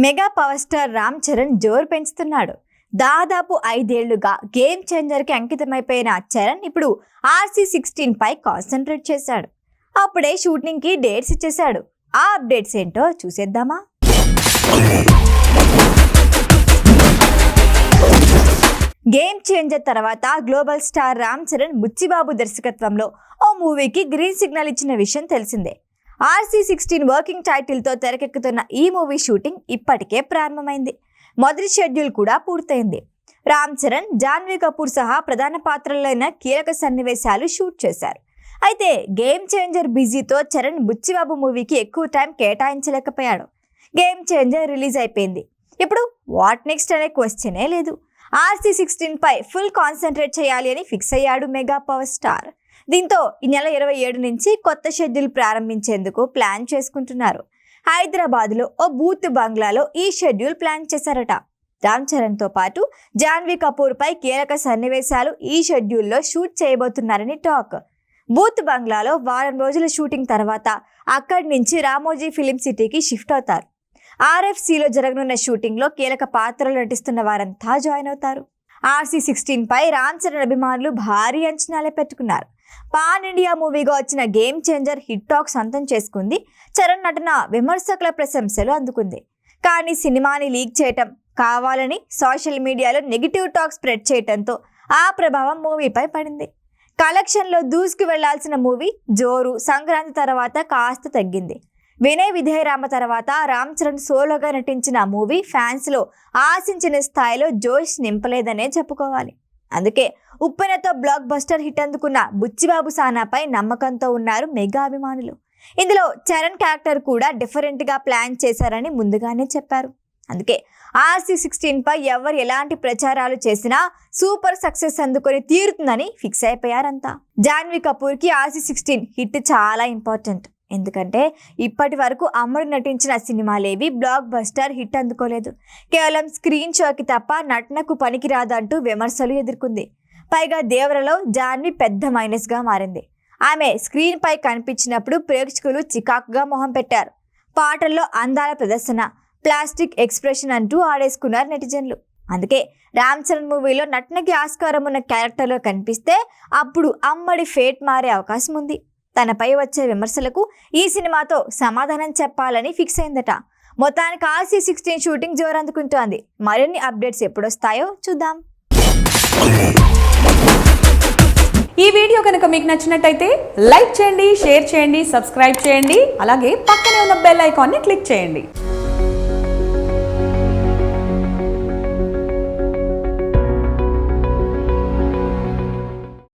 Mega power star Ram Charan జోరు పెంచుతున్నాడు. దాదాపు 5 ఏళ్లుగా గేమ్ చేంజర్కి అంకితమైపోయిన చరణ్ ఇప్పుడు RC16 పై కాన్సంట్రేట్ చేశాడు. అప్పుడే షూటింగ్కి డేట్స్ ఇచ్చేశాడు. ఆ అప్డేట్స్ ఏంటో చూసేద్దామా? గేమ్ చేంజర్ తర్వాత గ్లోబల్ స్టార్ రామ్ చరణ్ బుచ్చిబాబు దర్శకత్వంలో ఓ మూవీకి గ్రీన్ సిగ్నల్ ఇచ్చిన విషయం తెలిసిందే. RC16 వర్కింగ్ టైటిల్తో తెరకెక్కుతున్న ఈ మూవీ షూటింగ్ ఇప్పటికే ప్రారంభమైంది. మొదటి షెడ్యూల్ కూడా పూర్తయింది. రామ్ చరణ్, జాన్వీ కపూర్ సహా ప్రధాన పాత్రలైన కీలక సన్నివేశాలు షూట్ చేశారు. అయితే గేమ్ చేంజర్ బిజీతో చరణ్ బుచ్చిబాబు మూవీకి ఎక్కువ టైం కేటాయించలేకపోయాడు. గేమ్ చేంజర్ రిలీజ్ అయిపోయింది. ఇప్పుడు వాట్ నెక్స్ట్ అనే క్వశ్చనే లేదు. RC16 పై ఫుల్ కాన్సంట్రేట్ చేయాలి అని ఫిక్స్ అయ్యాడు మెగా పవర్ స్టార్. దీంతో ఈ నెల 27 నుంచి కొత్త షెడ్యూల్ ప్రారంభించేందుకు ప్లాన్ చేసుకుంటున్నారు. హైదరాబాద్లో ఓ బూత్ బంగ్లాలో ఈ షెడ్యూల్ ప్లాన్ చేశారట. రామ్ చరణ్తో పాటు జాన్వీ కపూర్ పై కీలక సన్నివేశాలు ఈ షెడ్యూల్లో షూట్ చేయబోతున్నారని టాక్. బూత్ బంగ్లాలో వారం రోజుల షూటింగ్ తర్వాత అక్కడి నుంచి రామోజీ ఫిలిం సిటీకి షిఫ్ట్ అవుతారు. RFCలో జరగనున్న షూటింగ్లో కీలక పాత్రలు నటిస్తున్న వారంతా జాయిన్ అవుతారు. RC16 పై రామ్ చరణ్ అభిమానులు భారీ అంచనాలే పెట్టుకున్నారు. పాన్ ఇండియా మూవీగా వచ్చిన గేమ్ చేంజర్ హిట్ టాక్ సొంతం చేసుకుంది. చరణ్ నటన విమర్శకుల ప్రశంసలు అందుకుంది. కానీ సినిమాని లీక్ చేయటం, కావాలని సోషల్ మీడియాలో నెగిటివ్ టాక్ స్ప్రెడ్ చేయటంతో ఆ ప్రభావం మూవీపై పడింది. కలెక్షన్లో దూసుకు వెళ్లాల్సిన మూవీ జోరు సంక్రాంతి తర్వాత కాస్త తగ్గింది. వినయ్ విధేయరామ తర్వాత రామ్ చరణ్ సోలోగా నటించిన మూవీ ఫ్యాన్స్లో ఆశించిన స్థాయిలో జోష్ నింపలేదనే చెప్పుకోవాలి. అందుకే ఉప్పెనతో బ్లాక్ బస్టర్ హిట్ అందుకున్న బుచ్చిబాబు సానాపై నమ్మకంతో ఉన్నారు మెగా అభిమానులు. ఇందులో చరణ్ క్యారెక్టర్ కూడా డిఫరెంట్గా ప్లాన్ చేశారని ముందుగానే చెప్పారు. అందుకే RC16 పై ఎవరు ఎలాంటి ప్రచారాలు చేసినా సూపర్ సక్సెస్ అందుకొని తీరుతుందని ఫిక్స్ అయిపోయారంతా. జాన్వీ కపూర్కి RC16 హిట్ చాలా ఇంపార్టెంట్. ఎందుకంటే ఇప్పటి వరకు అమ్మడు నటించిన సినిమాలేవి బ్లాక్ బస్టర్ హిట్ అందుకోలేదు. కేవలం స్క్రీన్ షోకి తప్ప నటనకు పనికిరాదంటూ విమర్శలు ఎదుర్కొంది. పైగా దేవరలో జాన్వీ పెద్ద మైనస్గా మారింది. ఆమె స్క్రీన్ పై కనిపించినప్పుడు ప్రేక్షకులు చికాకుగా మొహం పెట్టారు. పాటల్లో అందాల ప్రదర్శన, ప్లాస్టిక్ ఎక్స్ప్రెషన్ అంటూ ఆడేసుకున్నారు నెటిజన్లు. అందుకే రామ్ చరణ్ మూవీలో నటనకి ఆస్కారం ఉన్న క్యారెక్టర్లో కనిపిస్తే అప్పుడు అమ్మడి ఫేట్ మారే అవకాశం ఉంది. తనపై వచ్చే విమర్శలకు ఈ సినిమాతో సమాధానం చెప్పాలని ఫిక్స్ అయిందట. మొత్తానికి RC16 షూటింగ్ జోరందుకుంటోంది. మరిన్ని అప్డేట్స్ ఎప్పుడొస్తాయో చూద్దాం. ఈ వీడియో కనుక మీకు నచ్చినట్టయితే లైక్ చేయండి, షేర్ చేయండి, సబ్స్క్రైబ్ చేయండి. అలాగే పక్కనే ఉన్న బెల్ ఐకాన్ని క్లిక్ చేయండి.